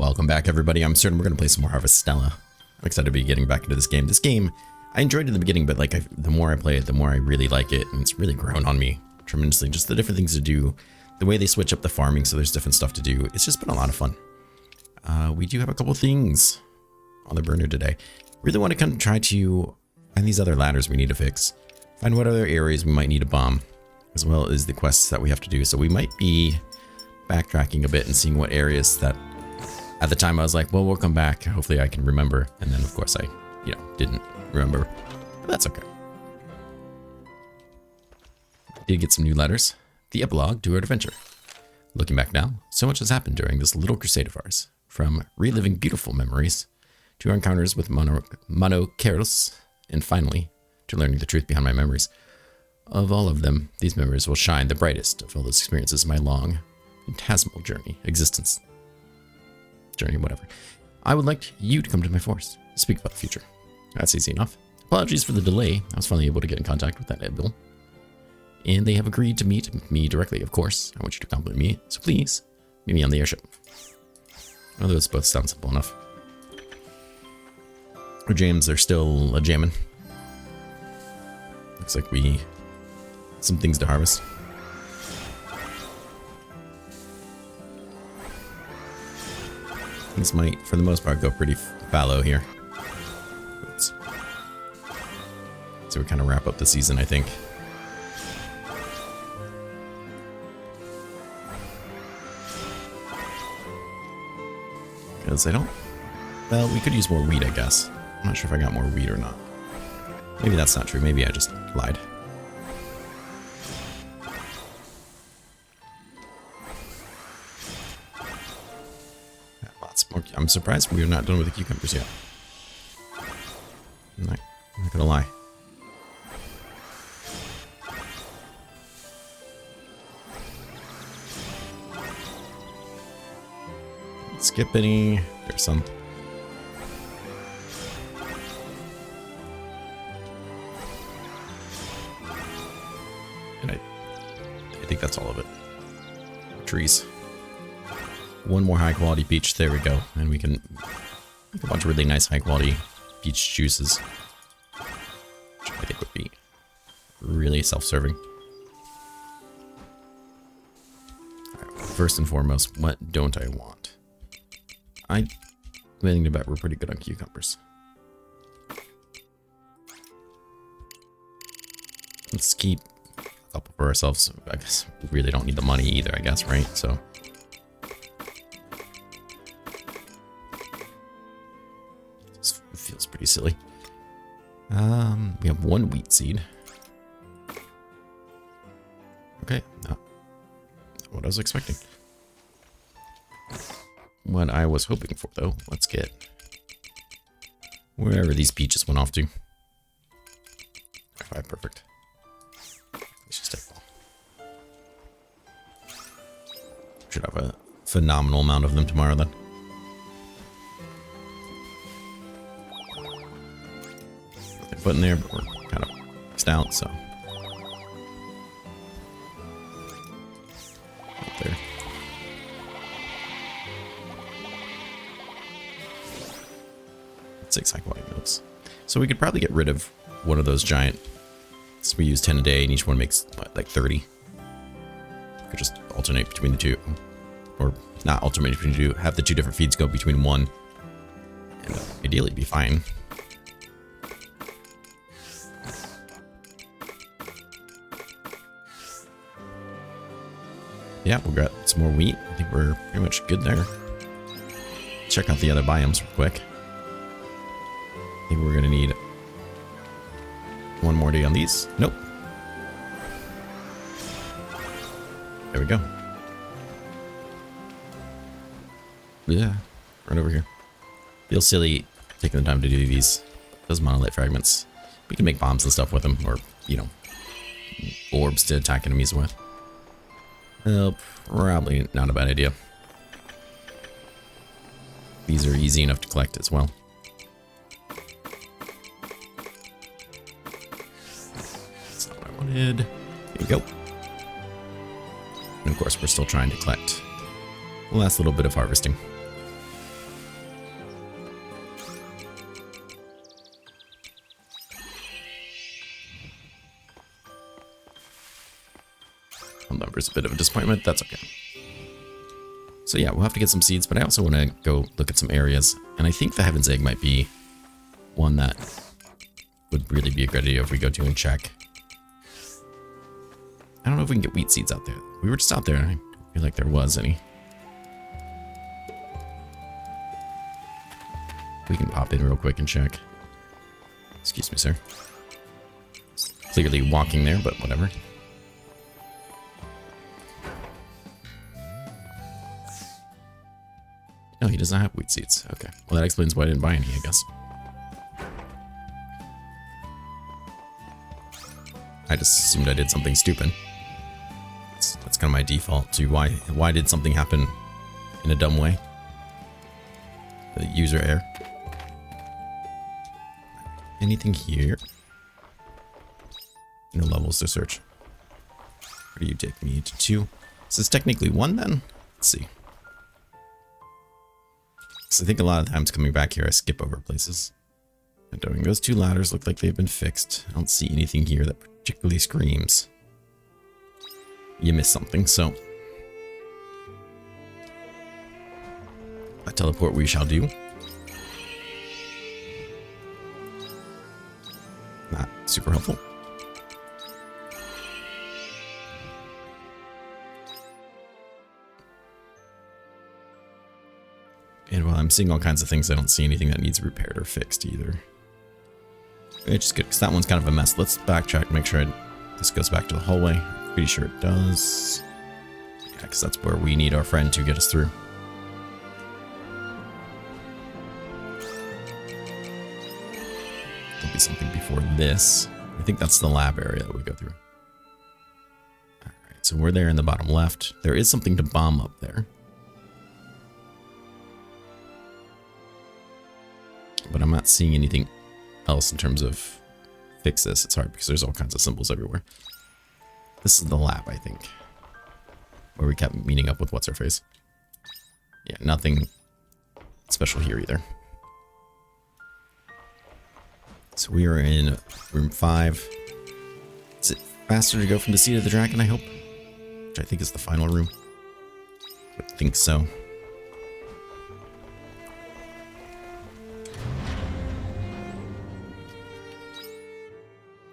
Welcome back, everybody. I'm certain we're going to play some more Harvestella. I'm excited to be getting back into this game. This game, I enjoyed it in the beginning, but like the more I play it, the more I really like it, and it's really grown on me tremendously. Just the different things to do, the way they switch up the farming, so there's different stuff to do. It's just been a lot of fun. We do have a couple things on the burner today. Really want to kind of try to find these other ladders we need to fix. Find what other areas we might need a bomb, as well as the quests that we have to do. So we might be backtracking a bit and seeing what areas that at the time I was like, well, we'll come back. Hopefully I can remember. And then of course I, didn't remember. But that's okay. Did get some new letters. The epilogue to our adventure. Looking back now, so much has happened during this little crusade of ours. From reliving beautiful memories to our encounters with Quietus, and finally to learning the truth behind my memories. Of all of them, these memories will shine the brightest of all those experiences in my long, phantasmal journey, whatever. I would like you to come to my forest, speak about the future. That's easy enough. Apologies for the delay. I was finally able to get in contact with that Edbill. And they have agreed to meet me directly, of course. I want you to compliment me, so please, meet me on the airship. Oh, those both sound simple enough. Our jams are still a-jammin'. Looks like we some things to harvest. Things might, for the most part, go pretty fallow here. Oops. So we kind of wrap up the season, I think. Because I don't... Well, we could use more wheat, I guess. I'm not sure if I got more wheat or not. Maybe that's not true. Maybe I just lied. Lots more. I'm surprised we're not done with the cucumbers yet. I'm not gonna lie. Skip any. There's some. And I think that's all of it. Trees. One more high quality peach. There we go. And we can make a bunch of really nice high quality peach juices. Which I think would be really self-serving. Right, first and foremost, what don't I want? I'm willing to bet we're pretty good on cucumbers. Let's keep a couple for ourselves. I guess we really don't need the money either, I guess, right? So this feels pretty silly. We have one wheat seed. Okay, not what I was expecting. What I was hoping for, though, let's get wherever these peaches went off to. 5, perfect. Let's just take all. Should have a phenomenal amount of them tomorrow, then. Nothing put in there, but we're kind of maxed out, so. Right there. Six high quality milks. So we could probably get rid of one of those giant. So we use 10 a day, and each one makes what, like 30. We could just alternate between the two, or not alternate between the two. Have the two different feeds go between one, and ideally be fine. Yeah, we've got some more wheat. I think we're pretty much good there. Check out the other biomes real quick. I think we're gonna need one more day on these. Nope. There we go. Yeah, right over here. Feels silly taking the time to do those monolith fragments. We can make bombs and stuff with them, or orbs to attack enemies with. Probably not a bad idea. These are easy enough to collect as well. Here we go. And of course, we're still trying to collect the last little bit of harvesting. bit of a disappointment. That's okay. So yeah, we'll have to get some seeds, but I also want to go look at some areas. And I think the Heaven's Egg might be one that would really be a good idea if we go to and check. I don't know if we can get wheat seeds out there. We were just out there, and I don't feel like there was any. We can pop in real quick and check. Excuse me, sir. Clearly walking there, but whatever. No, he does not have wheat seeds. Okay. Well, that explains why I didn't buy any, I guess. I just assumed I did something stupid. That's kind of my default to why did something happen in a dumb way? The user error. Anything here? No levels to search. Where do you take me? To 2. This is technically 1 then? Let's see. So I think a lot of times coming back here I skip over places. And doing those 2 ladders look like they've been fixed. I don't see anything here that particularly screams you missed something, so a teleport we shall do. Not super helpful. And while I'm seeing all kinds of things, I don't see anything that needs repaired or fixed either. Which is good, because that one's kind of a mess. Let's backtrack, make sure this goes back to the hallway. Pretty sure it does. Yeah, because that's where we need our friend to get us through. There'll be something before this. I think that's the lab area that we go through. Alright, so we're there in the bottom left. There is something to bomb up there. But I'm not seeing anything else in terms of fix this. It's hard because there's all kinds of symbols everywhere. This is the lab, I think. Where we kept meeting up with what's-her-face. Yeah, nothing special here either. So we are in room 5. Is it faster to go from the Seat of the Dragon, I hope? Which I think is the final room. I think so.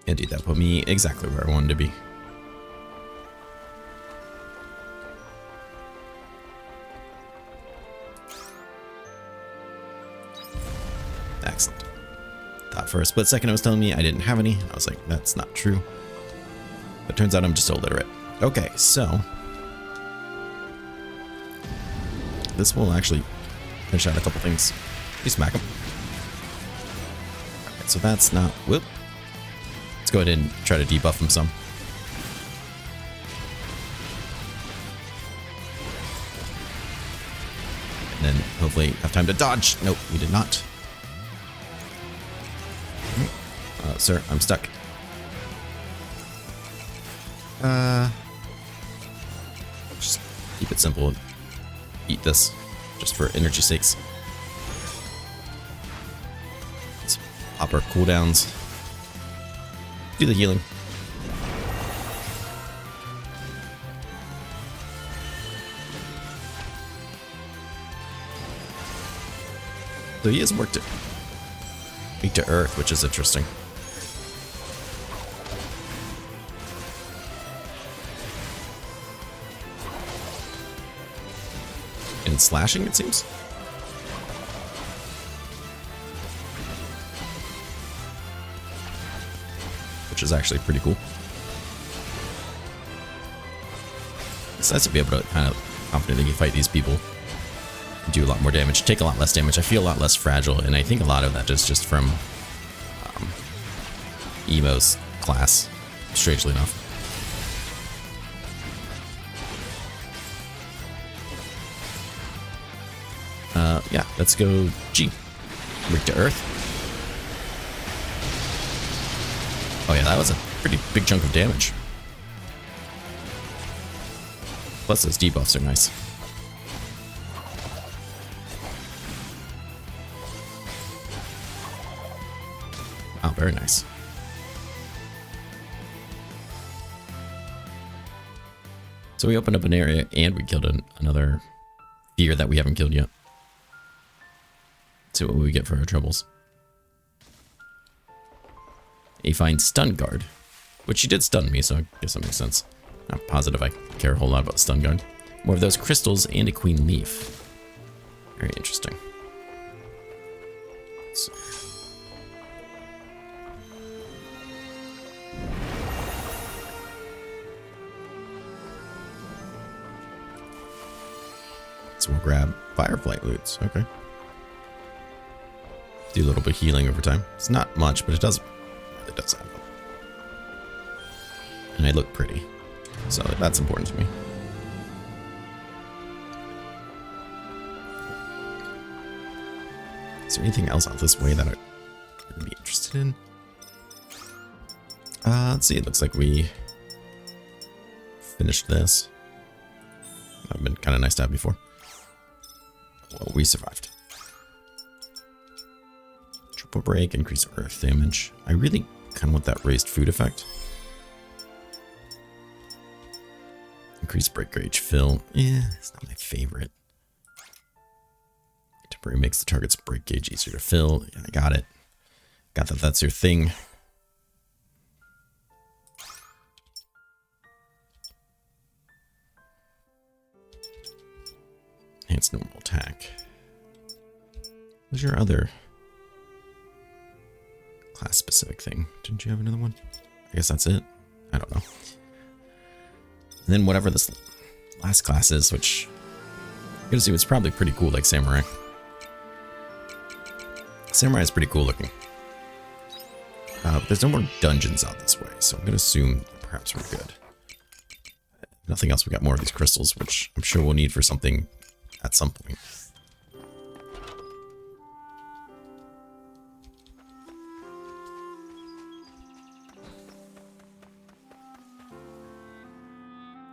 Indeed, that put me exactly where I wanted to be. Excellent. Thought for a split second it was telling me I didn't have any. I was like, that's not true. But turns out I'm just illiterate. Okay, so this will actually finish out a couple things. You smack them. Alright, so that's not... Whoop. Let's go ahead and try to debuff him some. And then hopefully have time to dodge. Nope, we did not. Sir, I'm stuck. Just keep it simple. Eat this, just for energy sakes. Let's pop our cooldowns. Do the healing. So he has worked it. Weak to earth, which is interesting. And slashing, it seems. Which is actually pretty cool. It's nice to be able to kind of confidently fight these people. Do a lot more damage, take a lot less damage. I feel a lot less fragile, and I think a lot of that is just from Emo's class, strangely enough. Yeah, let's go G. Weak to earth. Oh yeah, that was a pretty big chunk of damage. Plus those debuffs are nice. Oh, very nice. So we opened up an area and we killed another fear that we haven't killed yet. Let's see what we get for our troubles. A fine stun guard. Which she did stun me, so I guess that makes sense. Not positive I care a whole lot about stun guard. More of those crystals and a queen leaf. Very interesting. So. So we'll grab firefly loots. Okay. Do a little bit of healing over time. It's not much, but it does add up. And I look pretty. So that's important to me. Is there anything else out this way that I'd be interested in? Let's see. It looks like we finished this. That would have been kind of nice to have before. Well, we survived. Triple break, increase earth damage. I really kind of want that raised food effect. Increase break gauge fill. Yeah, it's not my favorite. Temporary makes the target's break gauge easier to fill. Yeah, I got it. Got that that's your thing. Enhanced normal attack. What's your other class specific thing? Didn't you have another one? I guess that's it. I don't know. And then whatever this last class is, which you're gonna see, it's probably pretty cool, like samurai. Samurai is pretty cool looking. There's no more dungeons out this way, so I'm gonna assume perhaps we're good. Nothing else. We got more of these crystals, which I'm sure we'll need for something at some point.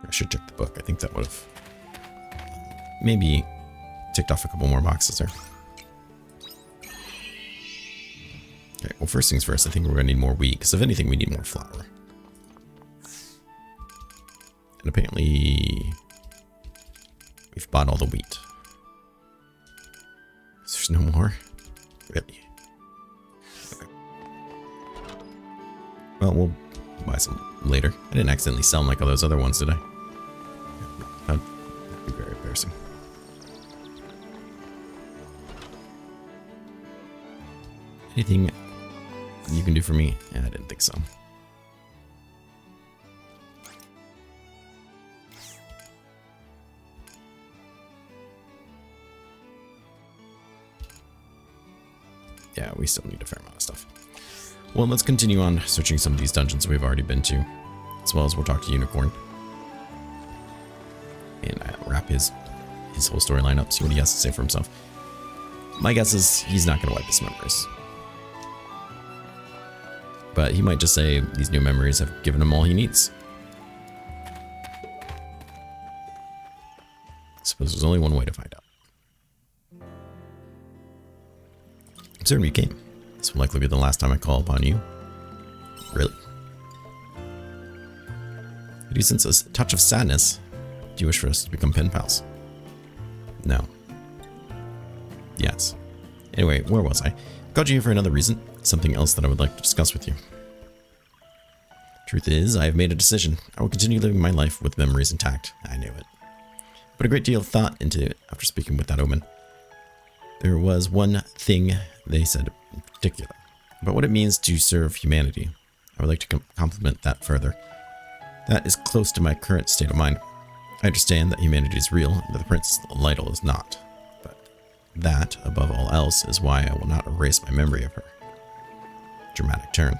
I should check the book. I think that would have maybe ticked off a couple more boxes there. Okay, well, first things first, I think we're going to need more wheat, because if anything, we need more flour. And apparently, we've bought all the wheat. There's no more? Really? Okay. Well, we'll buy some later. I didn't accidentally sell them like all those other ones, did I? That'd be very embarrassing. Anything you can do for me? Yeah, I didn't think so. Yeah, we still need a fair amount of stuff. Well, let's continue on searching some of these dungeons we've already been to, as well as we'll talk to Unicorn. And wrap his whole storyline up, see what he has to say for himself. My guess is he's not going to wipe his memories. But he might just say these new memories have given him all he needs. I suppose there's only one way to find out. Absurdum, you came. This will likely be the last time I call upon you. Really? Do you sense a touch of sadness? Do you wish for us to become pen pals? No. Yes. Anyway, where was I? Called you here for another reason. Something else that I would like to discuss with you. Truth is, I have made a decision. I will continue living my life with memories intact. I knew it. Put a great deal of thought into it after speaking with that omen. There was one thing they said in particular about what it means to serve humanity. I would like to complement that further. That is close to my current state of mind. I understand that humanity is real and that the Princess Lytle is not. But that, above all else, is why I will not erase my memory of her. Dramatic turn.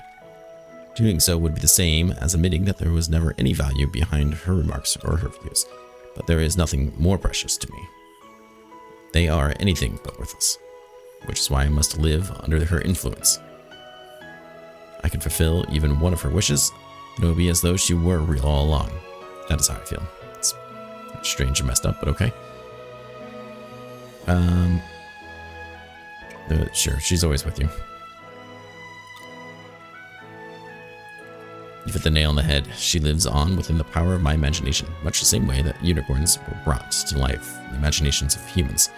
Doing so would be the same as admitting that there was never any value behind her remarks or her views. But there is nothing more precious to me. They are anything but worthless, which is why I must live under her influence. I can fulfill even one of her wishes, and it will be as though she were real all along. That is how I feel. It's strange and messed up, but okay. Sure, she's always with you. You've hit the nail on the head. She lives on within the power of my imagination, much the same way that unicorns were brought to life in the imaginations of humans.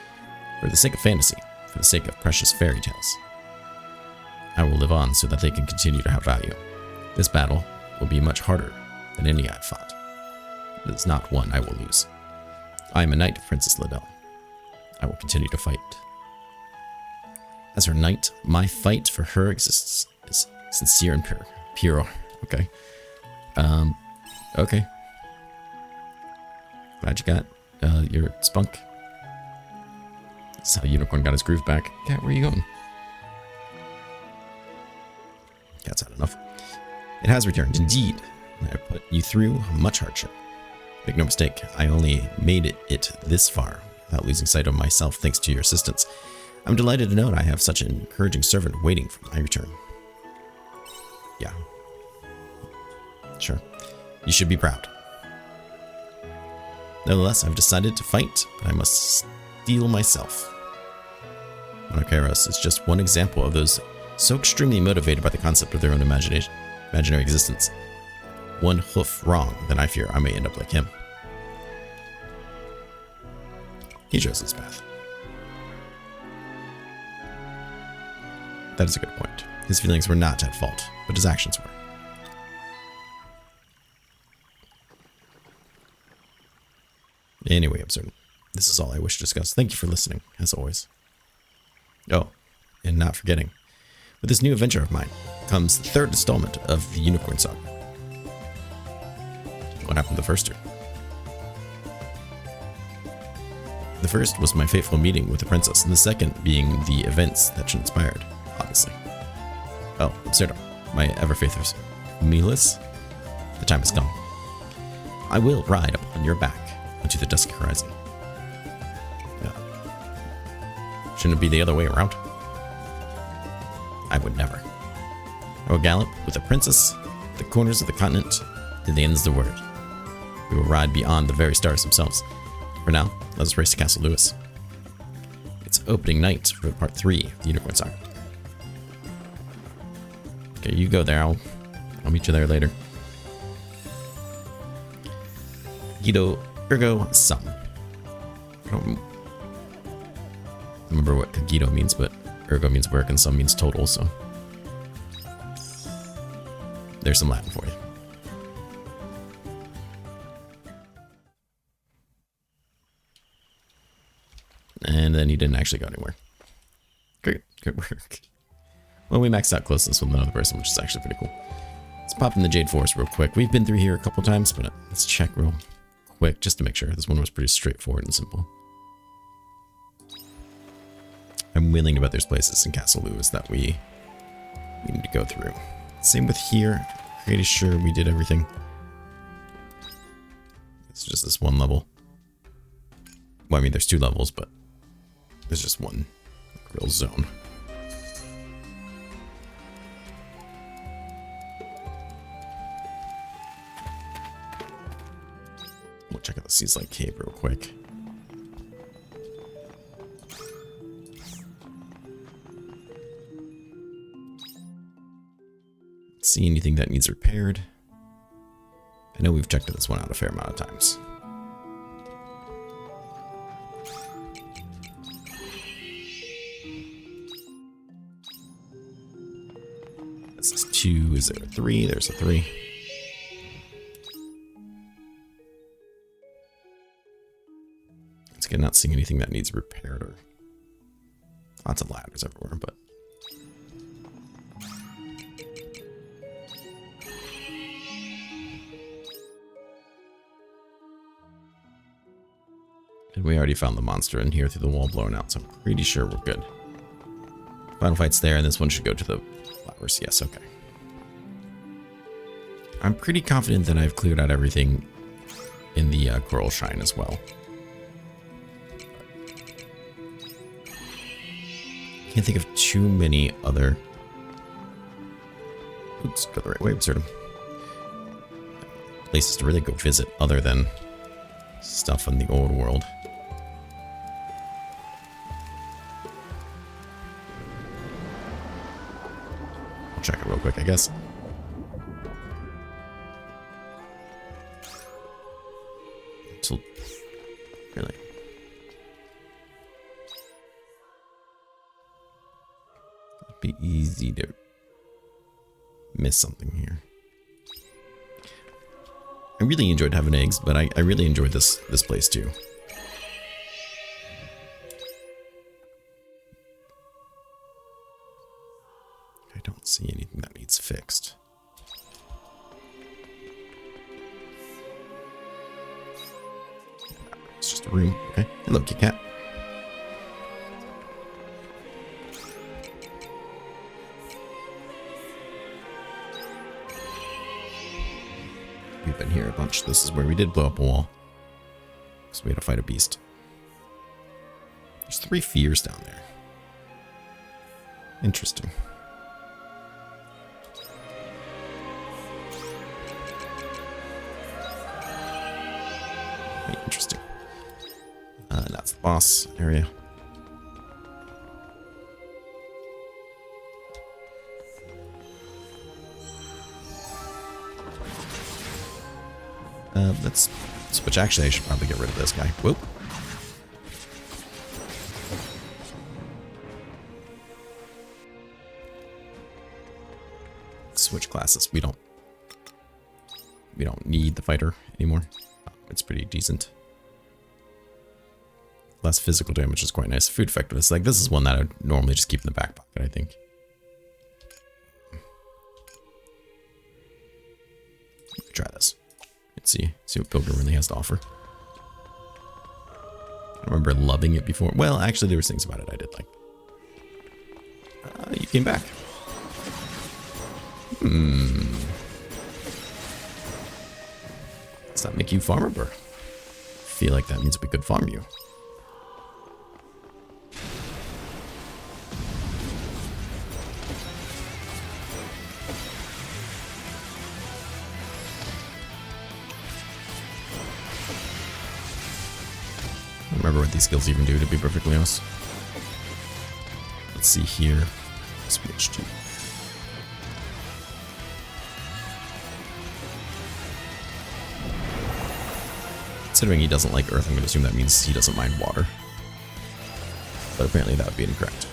For the sake of fantasy, for the sake of precious fairy tales, I will live on so that they can continue to have value. This battle will be much harder than any I've fought. It is not one I will lose. I am a knight of Princess Liddell. I will continue to fight. As her knight, my fight for her existence is sincere and pure. Pure. Okay. Okay. Glad you got your spunk. That's how Unicorn got his groove back. Cat, where are you going? Cat's had enough. It has returned, indeed. I put you through much hardship. Make no mistake, I only made it this far without losing sight of myself thanks to your assistance. I'm delighted to note I have such an encouraging servant waiting for my return. Yeah. Sure. You should be proud. Nevertheless, I've decided to fight, but I must steel myself. Monoceros is just one example of those so extremely motivated by the concept of their own imaginary existence. One hoof wrong, then I fear I may end up like him. He chose his path. That is a good point. His feelings were not at fault, but his actions were. Anyway, Absurdum, this is all I wish to discuss. Thank you for listening, as always. Oh, and not forgetting, with this new adventure of mine comes the third installment of the Unicorn Saga. What happened to the first two? The first was my fateful meeting with the princess, and the second being the events that transpired, obviously. Oh, Absurdum, my ever-faithful Milas, the time has come. I will ride upon your back into the dusky horizon. Shouldn't it be the other way around? I would never. I will gallop with the princess, the corners of the continent, to the ends of the world. We will ride beyond the very stars themselves. For now, let us race to Castle Lewis. It's opening night for part 3 of the Unicorn Saga. Okay, you go there. I'll meet you there later. Guido Ergo Sum. I don't remember what Cogito means, but Ergo means work and Sum means total, so there's some Latin for you. And then he didn't actually go anywhere. Great, good work. Well, we maxed out closeness with another person, which is actually pretty cool. Let's pop in the Jade Forest real quick. We've been through here a couple times, but let's check real quick just to make sure. This one was pretty straightforward and simple. I'm willing to bet there's places in Castle Lewis that we need to go through. Same with here. Pretty sure we did everything. It's just this one level. Well, I mean, there's 2 levels, but there's just one real zone. We'll check out the Seas Lake Cave real quick. See anything that needs repaired? I know we've checked this one out a fair amount of times. This is 2. Is there a 3? There's a 3. Once again, not seeing anything that needs repaired or lots of ladders everywhere, but and we already found the monster in here through the wall blown out, so I'm pretty sure we're good. Final fight's there, and this one should go to the flowers. Yes, okay. I'm pretty confident that I've cleared out everything in the Coral Shrine as well. Can't think of too many other... Oops, go the right way, Absurdum. Places to really go visit other than stuff in the old world. I'll check it real quick, I guess. Be easy to miss something here. I really enjoyed having eggs, but I really enjoyed this place too. I don't see anything that needs fixed. It's just a room. Okay. Hello, Kit Kat. We've been here a bunch. This is where we did blow up a wall. So we had to fight a beast. There's 3 fears down there. Interesting. Interesting. That's the boss area. Let's switch. Actually, I should probably get rid of this guy. Whoop. Switch classes. We don't need the fighter anymore. It's pretty decent. Less physical damage is quite nice. Food effectiveness. Like, this is one that I would normally just keep in the back pocket, I think. Try this. Let's see what Pilgrim really has to offer. I remember loving it before. Well, actually, there was things about it I did like. You came back. Does that make you farmable? Feel like that means we could farm you. I don't remember what these skills even do, to be perfectly honest. Let's see here. Switch to. Considering he doesn't like earth, I'm going to assume that means he doesn't mind water. But apparently that would be incorrect.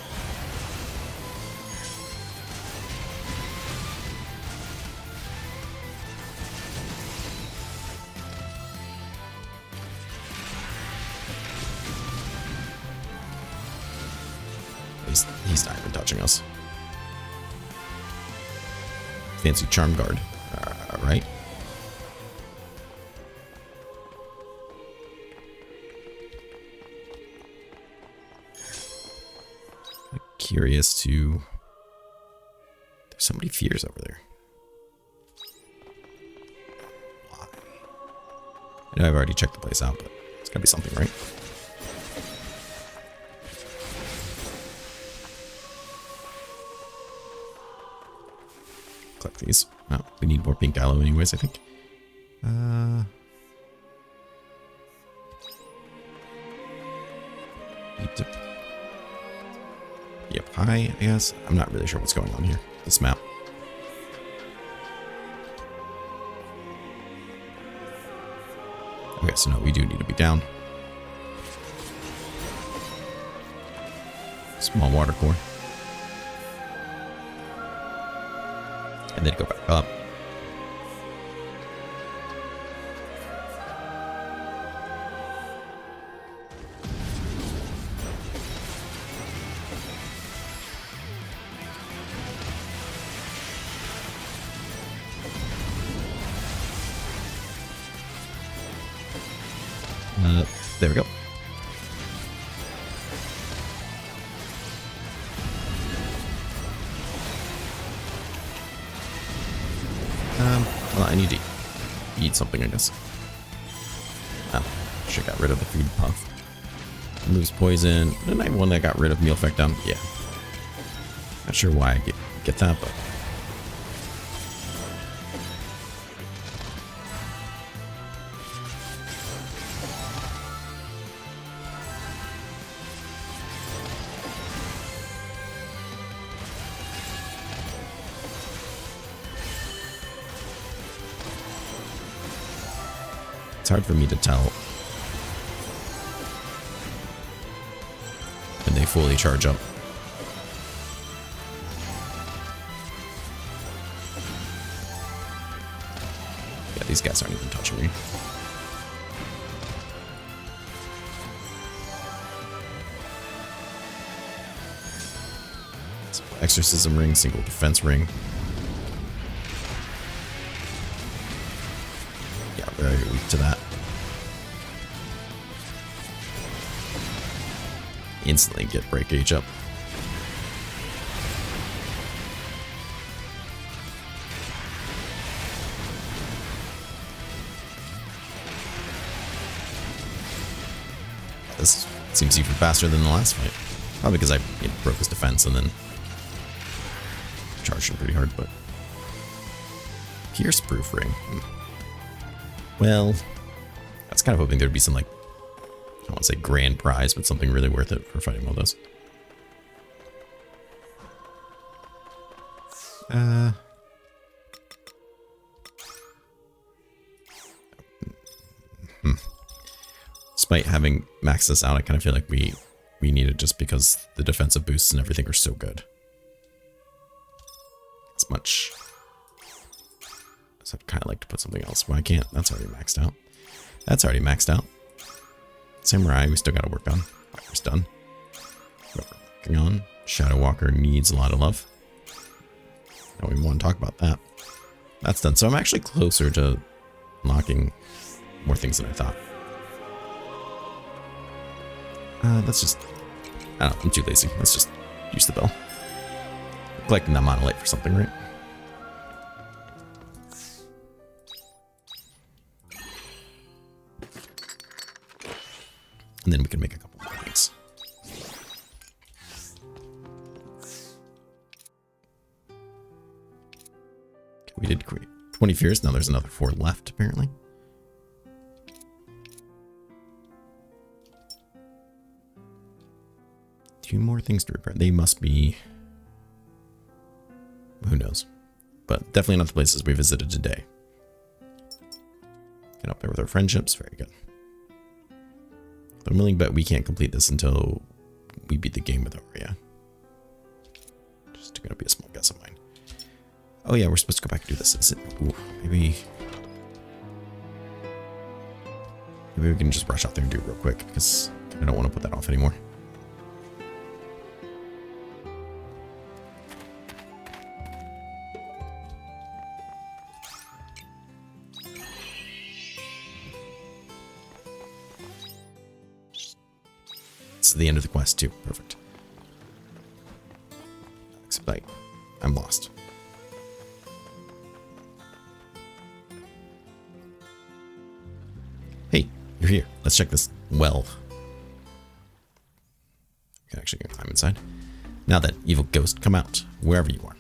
He's not even touching us. Fancy charm guard. Alright. Curious to... There's so many fears over there. Why? I know I've already checked the place out, but it's gotta be something, right? Collect these. Oh, we need more pink aloe anyways, I think. Yep, hi, I guess. I'm not really sure what's going on here. This map. Okay, so no, we do need to be down. Small water core. And then go back up. There we go. Well, I need to eat something, I guess. Oh, should have got rid of the food puff. Removes poison. Didn't I have one that got rid of meal effect down? Yeah. Not sure why I get that, but... It's hard for me to tell when they fully charge up. These guys aren't even touching me. Exorcism ring, single defense ring. Yeah, very weak to that. Instantly get break gauge up. This seems even faster than the last fight. Probably because I broke his defense and then charged him pretty hard, but... Pierce proof ring. Well, I was kind of hoping there'd be some, like, I don't want to say grand prize, but something really worth it for fighting all those. Despite having maxed this out, I kind of feel like we need it just because the defensive boosts and everything are so good. As much as I'd kind of like to put something else. Well, I can't. That's already maxed out. That's already maxed out. Samurai, we still got to work on. Fire's done. What we're working on. Shadow Walker needs a lot of love. Now we want to talk about that. That's done. So I'm actually closer to unlocking more things than I thought. Let's just... I don't know, I'm too lazy. Let's just use the bell. I'm collecting that monolith for something, right? And then we can make a couple more things. Okay, we did create 20 fears. Now there's another 4 left, apparently. Two more things to repair. They must be... Who knows? But definitely not the places we visited today. Get up there with our friendships. Very good. But I'm willing to bet we can't complete this until we beat the game with Aria. Just gonna be a small guess of mine. Oh yeah, we're supposed to go back and do this. Is it? Ooh, maybe we can just rush out there and do it real quick because I don't want to put that off anymore. The end of the quest too. Perfect. Except I'm lost. Hey, you're here. Let's check this well. I can actually climb inside. Now then, evil ghost, come out, wherever you are.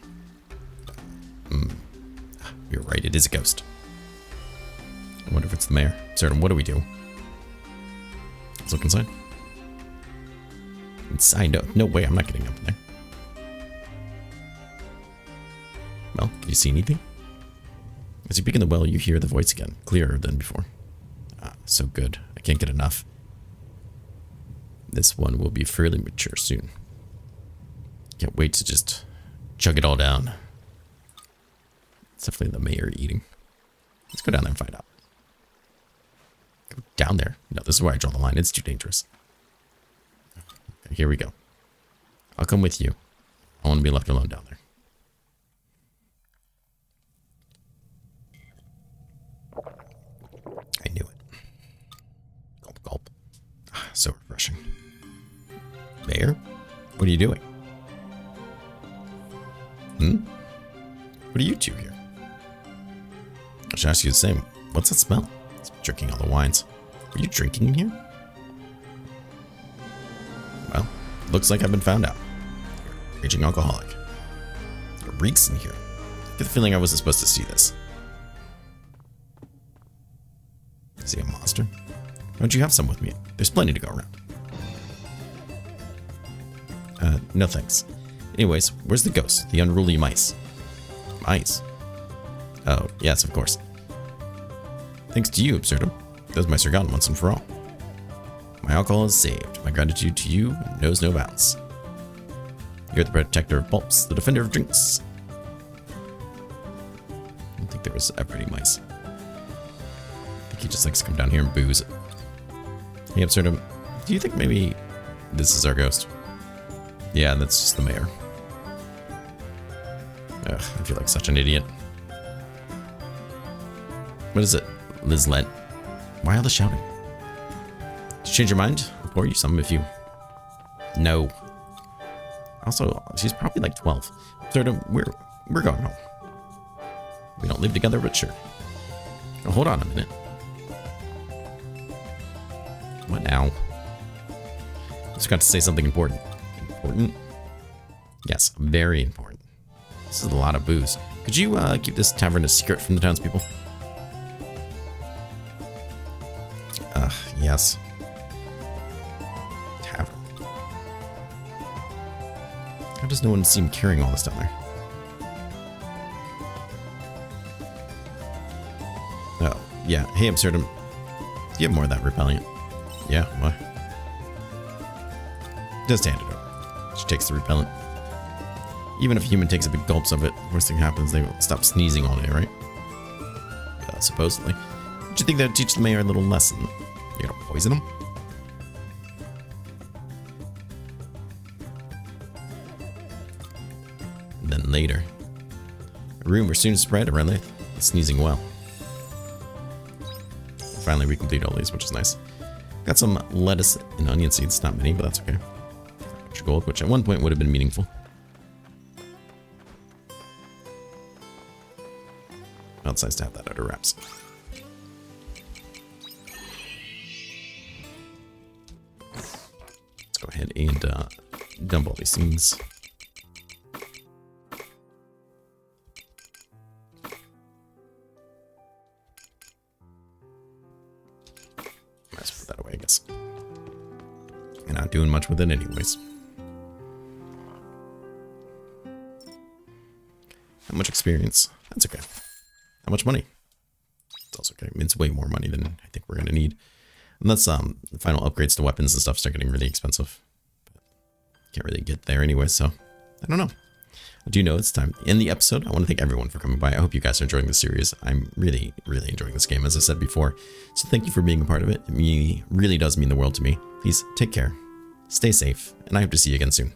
You're right, it is a ghost. I wonder if it's the mayor. Absurdum, what do we do? Let's look inside. Inside? No way, I'm not getting up there. Well, can you see anything? As you begin the well, you hear the voice again, clearer than before. Ah, so good. I can't get enough. This one will be fairly mature soon. Can't wait to just chug it all down. It's definitely the mayor eating. Let's go down there and find out. Go down there? No, this is where I draw the line. It's too dangerous. Here we go. I'll come with you. I want to be left alone down there. I knew it. Gulp, gulp. Ah, so refreshing. Mayor? What are you doing? What are you two here? I should ask you the same. What's that smell? It's drinking all the wines. Are you drinking in here? Well, looks like I've been found out. You're a raging alcoholic. It reeks in here. I get the feeling I wasn't supposed to see this. Is he a monster? Why don't you have some with me? There's plenty to go around. No thanks. Anyways, where's the ghost? The unruly mice. Mice? Oh, yes, of course. Thanks to you, Absurdum. Those mice are gone once and for all. My alcohol is saved. My gratitude to you knows no bounds. You're the protector of pulps, the defender of drinks. I don't think there was ever any mice. think he just likes to come down here and booze. Hey, Absurdum, do you think maybe this is our ghost? Yeah, that's just the mayor. Ugh, I feel like such an idiot. What is it? Lizlet. Why all the shouting? Did you change your mind? Or you some if you... No. Also, she's probably like 12. Absurdum, we're going home. We don't live together, but sure. Oh, hold on a minute. What now? Just got to say something important. Important? Yes, very important. This is a lot of booze. Could you keep this tavern a secret from the townspeople? Yes. Tavern. How does no one see him carrying all this down there? Oh, yeah. Hey, Absurdum. Do you have more of that repellent? Yeah, why? Just hand it over. She takes the repellent. Even if a human takes a big gulps of it, worst thing happens, they will stop sneezing all day, right? Supposedly. Don't you think that would teach the mayor a little lesson? You're gonna poison him? And then later. A rumor soon spread around the sneezing well. Finally, we complete all these, which is nice. Got some lettuce and onion seeds. Not many, but that's okay. Extra gold, which at one point would have been meaningful. Well, it's nice to have that out of wraps. Let's go ahead and dump all these things. Let's put that away, I guess. You're not doing much with it anyways. How much experience? That's okay. How much money? It's also okay. I mean, it's way more money than I think we're going to need. Unless the final upgrades to weapons and stuff start getting really expensive. But can't really get there anyway, so I don't know. I do know it's time to end the episode. I want to thank everyone for coming by. I hope you guys are enjoying the series. I'm really, really enjoying this game, as I said before. So thank you for being a part of it. It really does mean the world to me. Please take care, stay safe, and I hope to see you again soon.